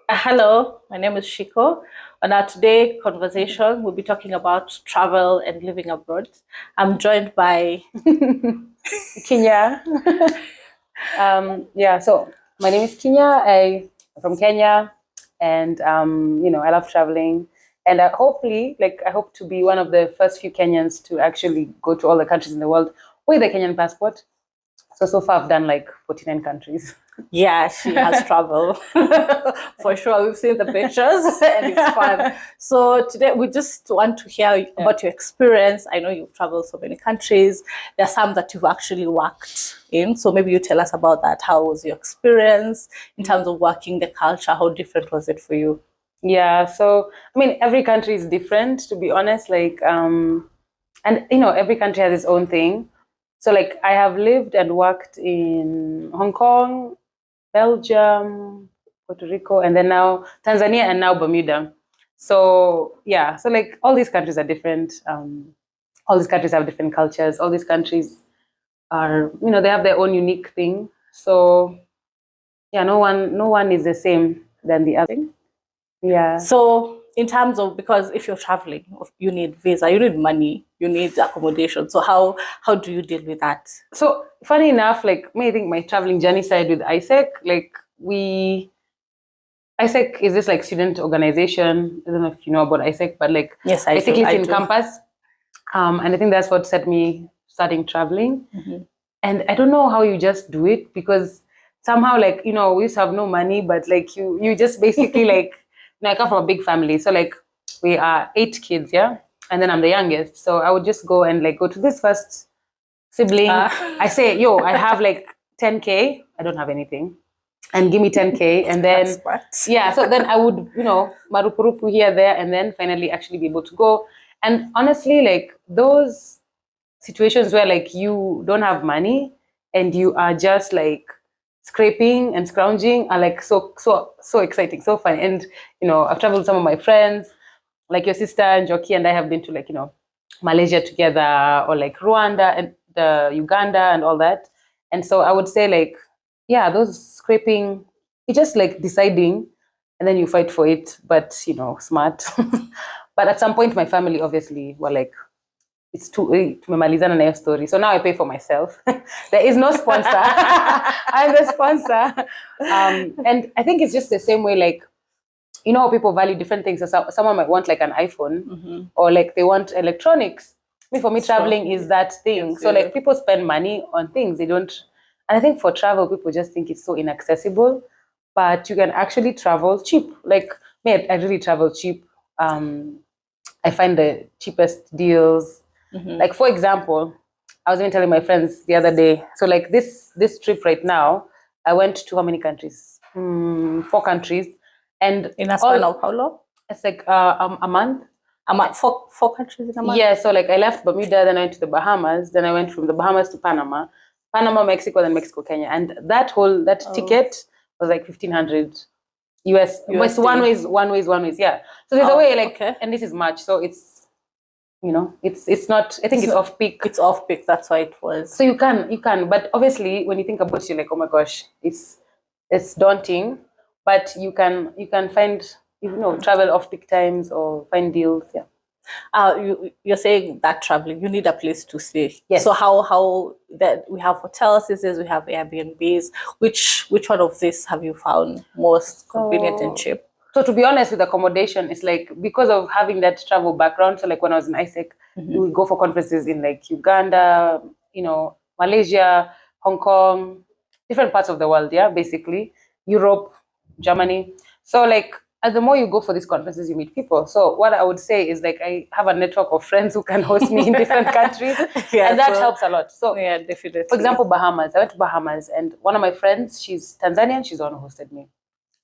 Hello, my name is Shiko. On our today conversation, we'll be talking about travel and living abroad. I'm joined by Kinya. So my name is Kinya. I'm from Kenya, and I love traveling. And I hope to be one of the first few Kenyans to actually go to all the countries in the world with a Kenyan passport. So far I've done like 49 countries. Yeah, she has traveled for sure. We've seen the pictures and it's fun. So today we just want to hear about your experience. I know you've traveled so many countries. There are some that you've actually worked in. So maybe you tell us about that. How was your experience in terms of working the culture? How different was it for you? Yeah, so I mean, every country is different, to be honest. And every country has its own thing. So like, I have lived and worked in Hong Kong, Belgium, Puerto Rico, and then now Tanzania, and now Bermuda. So yeah, so like all these countries are different. All these countries have different cultures. All these countries are, they have their own unique thing. So yeah, no one is the same than the other. Yeah. So, in terms of, because if you're traveling, you need visa, you need money, you need accommodation. So how do you deal with that? So funny enough, like me, I think my traveling journey started with ISEC. ISEC is this like student organization. I don't know if you know about ISEC, but like Yes, I basically do. it's in campus. And I think that's what set me starting traveling. Mm-hmm. And I don't know how you just do it, because somehow, like, we used to have no money, but like you just basically like, I come from a big family. So like, we are 8 kids, yeah? And then I'm the youngest. So I would just go and like go to this first sibling. I say, yo, I have like 10K. I don't have anything. And give me 10K. And then, yeah, so then I would, marupurupu here, there, and then finally actually be able to go. And honestly, like those situations where like you don't have money and you are just like scraping and scrounging are like so exciting, so fun. And I've traveled with some of my friends, like your sister and Joki and I have been to like Malaysia together, or like Rwanda and Uganda and all that. And so I would say, like, yeah, those scraping, it's just like deciding, and then you fight for it, but smart. But at some point my family obviously were like, it's too tumemalizana na hiyo story, so now I pay for myself. There is no sponsor. I'm the sponsor. And I think it's just the same way, like, how people value different things. So someone might want like an iPhone, or like they want electronics. For me, traveling is that thing. Yes, so like, people spend money on things they don't. And I think for travel, people just think it's so inaccessible, but you can actually travel cheap. Like me, I really travel cheap. I find the cheapest deals. Like, for example, I was even telling my friends the other day. So like, this trip right now, I went to how many countries? 4 countries, and in a span of how long? It's like a month. Four countries in a month. Yeah, so like I left Bermuda, then I went to the Bahamas, then I went from the Bahamas to Panama, Mexico, then Mexico, Kenya, and that ticket was like 1,500 US. It's one ways. Yeah. So there's a way, like, okay. And this is March, so it's it's not. I think it's off peak. It's off peak. That's why it was. So you can, but obviously when you think about it, you're like, oh my gosh, it's daunting. But you can find, travel off peak times or find deals. Yeah. You're saying that traveling, you need a place to stay. Yes. So how that we have hotels, we have Airbnbs. Which one of these have you found most convenient and cheap? So to be honest, with accommodation, it's like, because of having that travel background. So like, when I was in ISEC, we would go for conferences in like Uganda, Malaysia, Hong Kong, different parts of the world. Yeah, basically Europe, Germany. So like, as the more you go for these conferences, you meet people. So what I would say is, like, I have a network of friends who can host me in different countries, and that helps a lot. So yeah, definitely. For example, Bahamas. I went to Bahamas, and one of my friends, she's Tanzanian. She's the one who hosted me.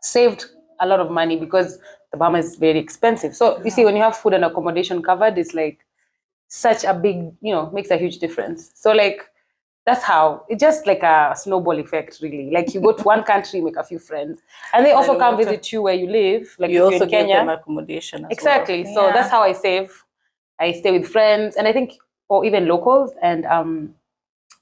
Saved a lot of money, because the Bahamas is very expensive. So you see, when you have food and accommodation covered, it's like such a big, makes a huge difference. So like, that's how it's just like a snowball effect, really. Like, you go to one country, make a few friends, and they also come visit you where you live. Like, you also in Kenya, give them accommodation. Exactly. So that's how I save. I stay with friends, and I think, or even locals, and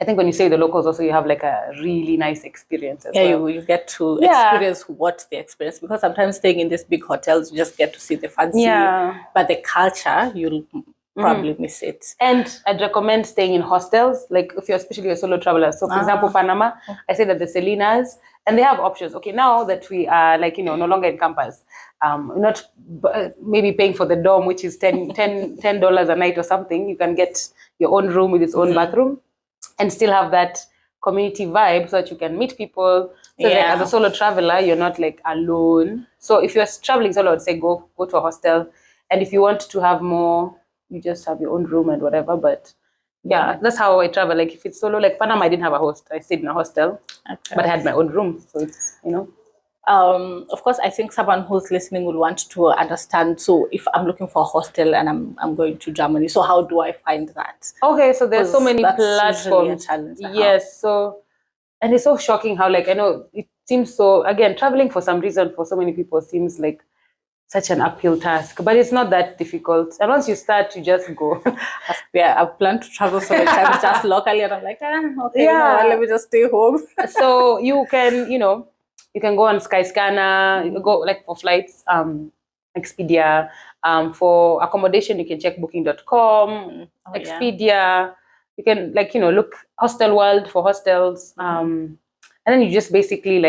I think when you stay with the locals also, you have like a really nice experience as well. You get to experience what they experience, because sometimes staying in these big hotels, you just get to see the fancy, but the culture, you'll probably miss it. And I'd recommend staying in hostels, like if you're especially a solo traveler. So for example, Panama, I say that the Selinas, and they have options. Okay, now that we are like, no longer in campus, not maybe paying for the dorm, which is $10 a night or something, you can get your own room with its own bathroom and still have that community vibe so that you can meet people. So like as a solo traveler, you're not like alone. So if you're traveling solo, I would say go to a hostel. And if you want to have more, you just have your own room and whatever. But that's how I travel. Like if it's solo, like Panama, I didn't have a host. I stayed in a hostel, but I had my own room. So it's, of course, I think someone who's listening will want to understand. So if I'm looking for a hostel and I'm going to Germany, so how do I find that? Okay, so there's so many platforms. Yes, so, and it's so shocking how, like, I know it seems so, again, traveling for some reason for so many people seems like such an uphill task, but it's not that difficult. And once you start, you just go. I've planned to travel so many times just locally, and I'm like, okay, let me just stay home. So you can, you can go on Skyscanner, you go like for flights, Expedia. For accommodation, you can check booking.com, Expedia. You can look Hostel World for hostels. And then you just basically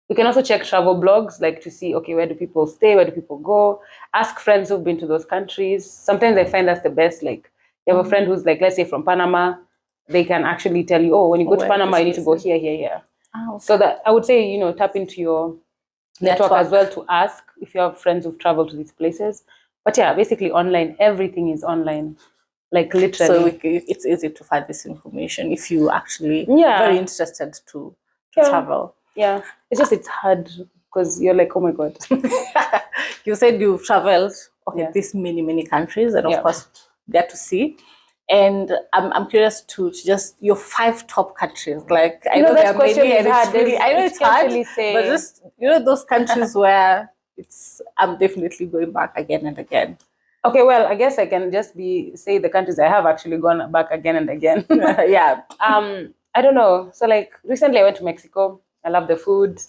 you can also check travel blogs, like to see, okay, where do people stay? Where do people go? Ask friends who've been to those countries. Sometimes I find that's the best. Like you have a friend who's let's say from Panama, they can actually tell you, oh, when you go to Panama, you need to go here, here, here. Okay. So that I would say, tap into your network as well to ask if you have friends who've traveled to these places. But yeah, basically online, everything is online, like literally. So it's easy to find this information if you actually very interested to travel. Yeah, it's hard because you're like, oh my God. You said you've traveled this many countries, and of course get to see. And I'm curious to just your 5 top countries. Like I know there are many, and it's really, I know it's hard, but just those countries where I'm definitely going back again and again. Okay, well, I guess I can just say the countries I have actually gone back again and again. I don't know. So like recently I went to Mexico. I love the food,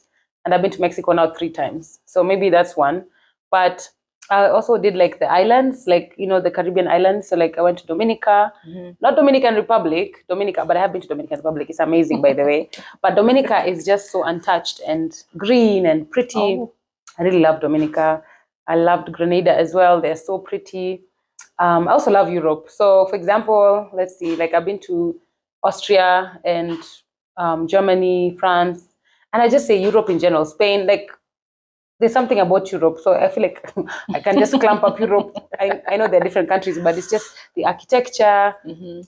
and I've been to Mexico now 3 times. So maybe that's one. But I also did like the islands, like, the Caribbean islands. So like I went to Dominica, not Dominican Republic, Dominica, but I have been to Dominican Republic. It's amazing, by the way. But Dominica is just so untouched and green and pretty. I really love Dominica. I loved Grenada as well. They're so pretty. I also love Europe. So for example, let's see, like I've been to Austria and Germany, France, and I just say Europe in general, Spain, like there's something about Europe. So I feel like I can just clamp up Europe. I know there are different countries, but it's just the architecture,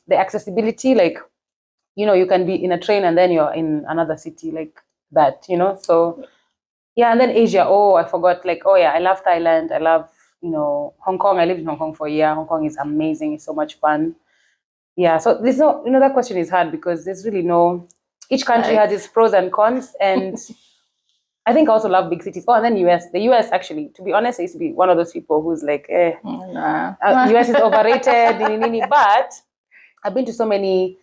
the accessibility, like, you can be in a train and then you're in another city like that, So yeah, and then Asia, I forgot, I love Thailand. I love, Hong Kong. I lived in Hong Kong for a year. Hong Kong is amazing. It's so much fun. Yeah, so there's no, that question is hard because there's really each country has its pros and cons, and I think I also love big cities. Oh, and then US. The US, actually, to be honest, I used to be one of those people who's like, US is overrated, but I've been to so many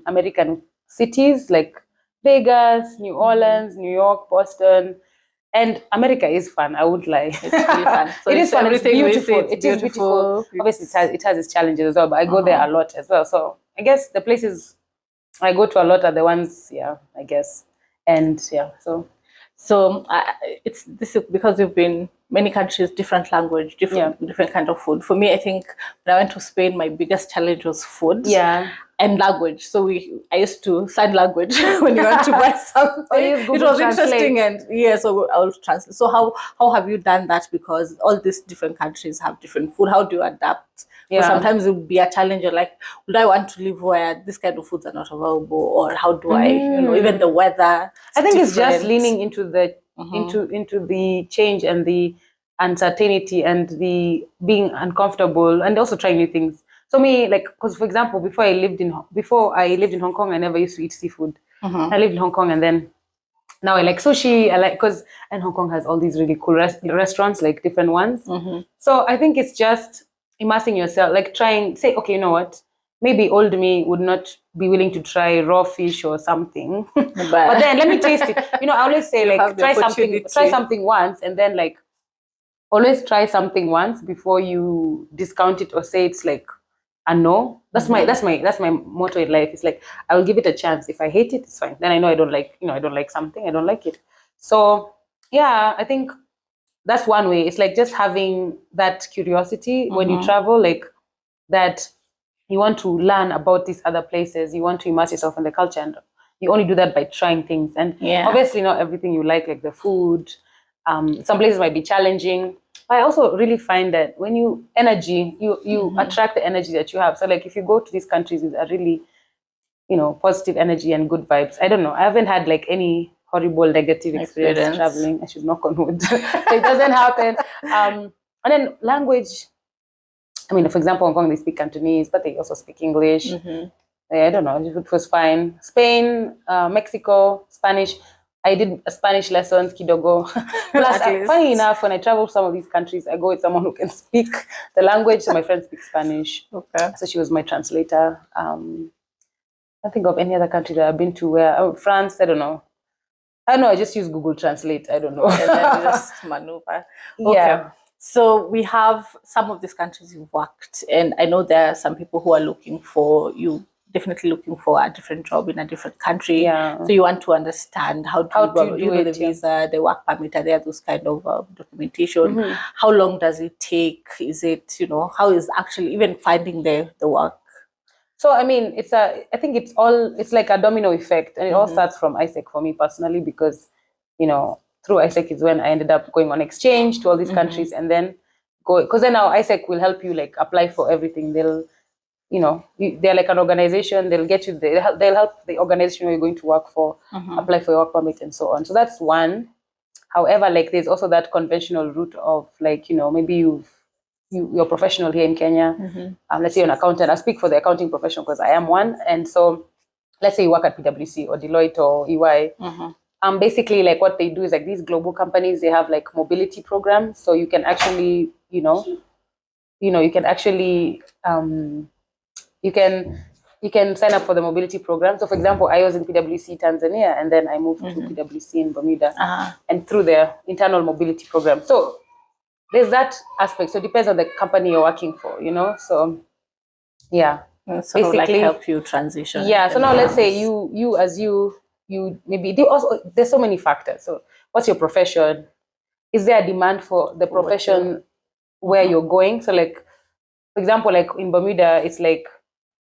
American cities like Vegas, New Orleans, New York, Boston. And America is fun. I won't lie. It's really fun. So it is fun. It's beautiful. It is beautiful. Obviously, it has its challenges as well, but I go there a lot as well. So I guess the places I go to a lot are the ones, I guess. And so this is because you've been many countries, different language, different kind of food. For me, I think when I went to Spain, my biggest challenge was food. And language. So I used to sign language when you want to buy something. It was interesting, and so I'll translate. So how have you done that? Because all these different countries have different food. How do you adapt? Sometimes it would be a challenge. You're like, would I want to live where this kind of foods are not available, or how do I, even the weather? I think it's just leaning into the into the change and the uncertainty and the being uncomfortable, and also trying new things. So me, because for example, before I lived in Hong Kong, I never used to eat seafood. I lived in Hong Kong, and then now I like sushi. And Hong Kong has all these really cool restaurants, like different ones. So I think it's just immersing yourself, like say, okay, you know what? maybe old me would not be willing to try raw fish or something. But But then let me taste it. I always say You like have the try something once, and then like always try something once before you discount it or say it's like a no. That's my motto in life. It's like I will give it a chance. If I hate it, it's fine. Then I know I don't like I don't like something. I don't like it. So yeah, I think that's one way. It's like just having that curiosity when you travel, like that you want to learn about these other places. You want to immerse yourself in the culture, and you only do that by trying things. And obviously, not everything you like the food. Some places might be challenging. But I also really find that when you attract the energy that you have. So like if you go to these countries with a really, positive energy and good vibes. I don't know. I haven't had like any horrible negative experience traveling. I should knock on wood. It doesn't happen. And then language. I mean, for example, Hong Kong, they speak Cantonese, but they also speak English. I don't know. It was fine. Spain, Mexico, Spanish. I did Spanish lessons, kidogo. Plus, funny enough, when I travel to some of these countries, I go with someone who can speak the language. So my friend speaks Spanish. Okay. So she was my translator. I think of any other country that I've been to where France. I don't know. I just use Google Translate. I don't know. And then you just maneuver. Okay. Yeah. So we have some of these countries you've worked, and I know there are some people who are definitely looking for a different job in a different country. Yeah. So you want to understand how to do the it, visa, the work permit, are there those kind of documentation? How long does it take? Is it, how is actually even finding the work? So I mean, I think it's like a domino effect, and it all starts from ISEC for me personally, because through ISEC is when I ended up going on exchange to all these countries, and then because then now ISEC will help you like apply for everything. They'll they're like an organization. They'll get you. They'll help the organization you're going to work for apply for your work permit and so on. So that's one. However, like there's also that conventional route of like maybe you're professional here in Kenya. Let's say you're an accountant. I speak for the accounting profession because I am one. And so let's say you work at PwC or Deloitte or EY. Basically like what they do is like these global companies, they have like mobility programs. So you can actually, you can actually, you can sign up for the mobility program. So for example, I was in PwC Tanzania, and then I moved to PwC in Bermuda, and through their internal mobility program. So there's that aspect. So it depends on the company you're working for, So yeah, sort of like help you transition. Yeah. So now let's say you maybe there's so many factors. So what's your profession? Is there a demand for the profession where you're going? So like, for example, like in Bermuda, it's like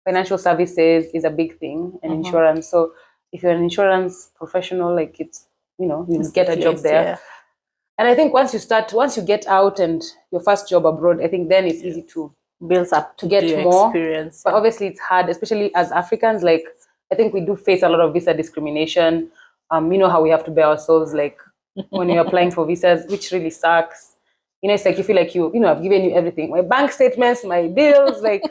financial services is a big thing, and insurance. So if you're an insurance professional, like it's, you get a job there. Yeah. And I think once you get out and your first job abroad, I think then it's easy to build up to get more experience. But obviously it's hard, especially as Africans. Like I think we do face a lot of visa discrimination. You know how we have to bear ourselves like when you're applying for visas, which really sucks. It's like you feel like I've given you everything, my bank statements, my bills, like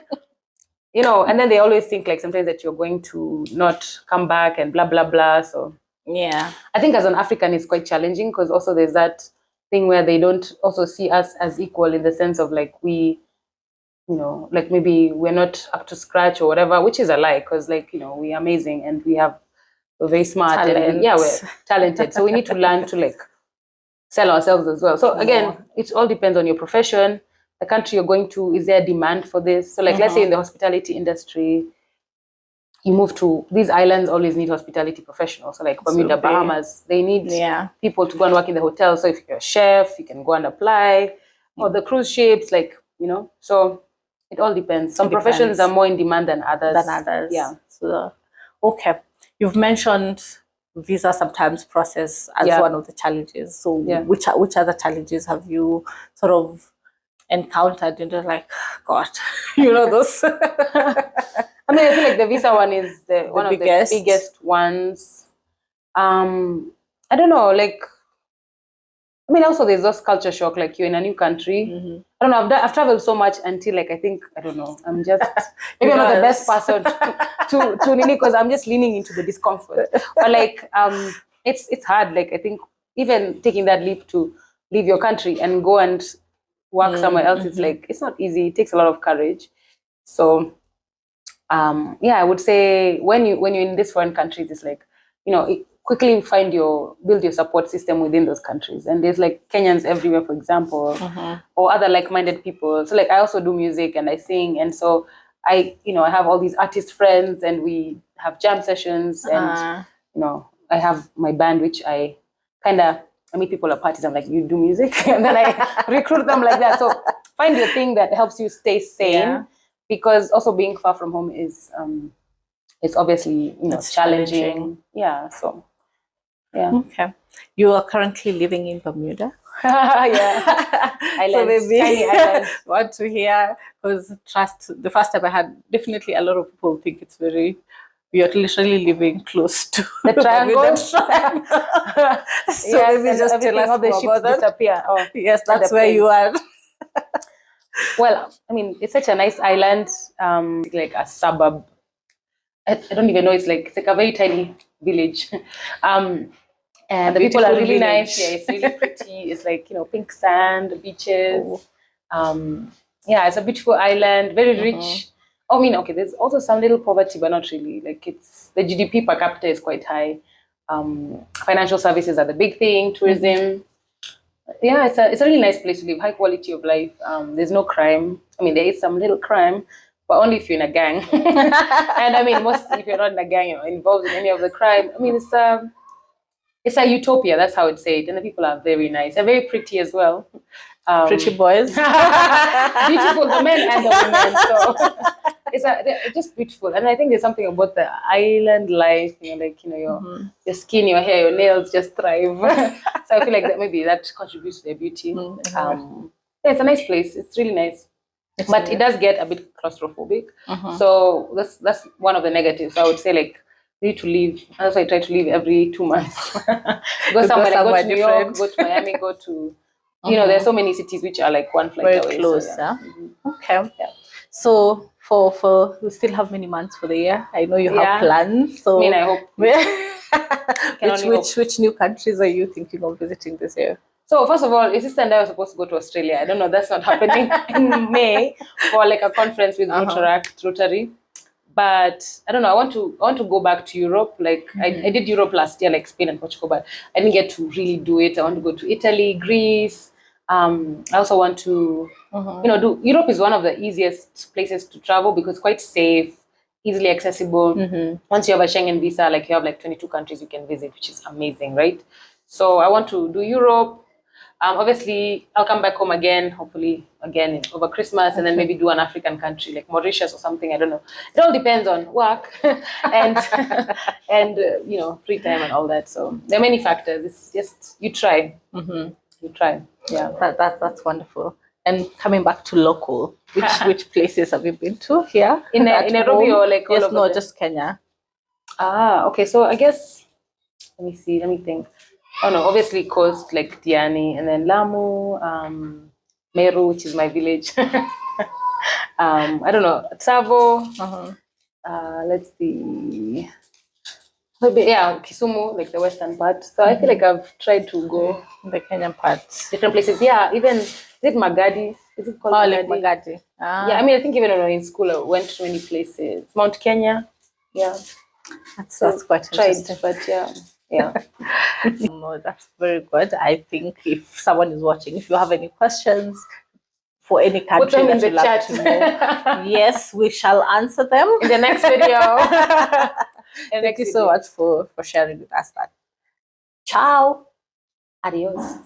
and then they always think like sometimes that you're going to not come back and blah blah blah. So yeah, I think as an African it's quite challenging, because also there's that thing where they don't also see us as equal, in the sense of like we like maybe we're not up to scratch or whatever, which is a lie, because like we're amazing and we're very smart. And we're talented. So we need to learn to like sell ourselves as well. So again, it all depends on your profession, the country you're going to. Is there a demand for this? So like let's say in the hospitality industry, you move to these islands, always need hospitality professionals. So like Bermuda, Bahamas, they need people to go and work in the hotel. So if you're a chef, you can go and apply. Or the cruise ships, like so it all depends. Some professions are more in demand than others. Yeah. So okay, you've mentioned visa sometimes process as one of the challenges. So which other challenges have you sort of encountered? And you're like, God, those. I mean, I feel like the visa one is one of the biggest ones. I don't know, like, I mean, also there's this culture shock, like you're in a new country. I don't know, I've traveled so much until like, I think, I don't know, I'm just, maybe I'm not the best person to really, because I'm just leaning into the discomfort. But like, it's hard. Like, I think even taking that leap to leave your country and go and work somewhere else, it's like, it's not easy. It takes a lot of courage. So Yeah, I would say when you're in these foreign countries, it's like, quickly build your support system within those countries. And there's like Kenyans everywhere, for example, or other like-minded people. So like I also do music and I sing, and so I have all these artist friends, and we have jam sessions, and I have my band, which I meet people at parties. I'm like, you do music, and then I recruit them like that. So find your thing that helps you stay sane, because also being far from home is it's obviously It's challenging. Yeah. So yeah. Okay. You are currently living in Bermuda. Yeah. Islands, so maybe tiny islands. Want to hear, because the first time I had, definitely a lot of people think it's you're literally living close to the triangle. So yes, maybe just tell us all the ships disappear. Oh, yes, that's where you are. Well, I mean, it's such a nice island, like a suburb. I don't even know. It's like a very tiny village. And the people are really nice. Yeah, it's really pretty. It's like, pink sand, beaches. Yeah, it's a beautiful island, very rich. I mean, okay, there's also some little poverty, but not really. Like the GDP per capita is quite high. Financial services are the big thing, tourism. Yeah, it's a really nice place to live, high quality of life. There's no crime. I mean, there is some little crime, but only if you're in a gang. And I mean, mostly if you're not in a gang, involved in any of the crime. I mean, it's a utopia. That's how I'd say it. And the people are very nice. They're very pretty as well. Pretty boys. Beautiful, the men and the women. So they're just beautiful. And I think there's something about the island life, your skin, your hair, your nails just thrive. So I feel like that maybe that contributes to their beauty. Yeah, it's a nice place. It's really nice. But it does get a bit claustrophobic. So that's one of the negatives. I would say, like, you need to leave. That's why I try to leave every 2 months. Go somewhere, go to New York, go to Miami, go to, there are so many cities which are like one flight very away. Close, so, yeah. Okay. Yeah. So for we still have many months for the year. I know you have plans. So I mean, I hope. Which new countries are you thinking of visiting this year? So first of all, your sister and I were supposed to go to Australia. I don't know, that's not happening in May for like a conference with Rotary. But I don't know, I want to go back to Europe. Like I did Europe last year, like Spain and Portugal, but I didn't get to really do it. I want to go to Italy, Greece. I also want to, Europe is one of the easiest places to travel because it's quite safe, easily accessible. Once you have a Schengen visa, like you have like 22 countries you can visit, which is amazing, right? So I want to do Europe. Obviously, I'll come back home again, hopefully again over Christmas, and then maybe do an African country like Mauritius or something. I don't know. It all depends on work and free time and all that. So there are many factors. It's just you try. You try. Yeah, that's wonderful. And coming back to local, which places have you been to here in Nairobi or like all over just Kenya? Okay. So I guess let me see. Let me think. Oh no, obviously coast like Diani, and then Lamu, Meru, which is my village. I don't know, Tsavo. Let's see. Maybe, Kisumu, like the western part. So I feel like I've tried to go the Kenyan parts, different places. Yeah, even is it Magadi? Is it called Magadi? Like Magadi. Yeah, I mean, I think even when I was in school, I went to many places. Mount Kenya. Yeah, that's quite interesting. But yeah. No, that's very good. I think if someone is watching, if you have any questions for any country that you'd like to know, yes, we shall answer them in the next video. Thank you so much for sharing with us that. Ciao. Adios.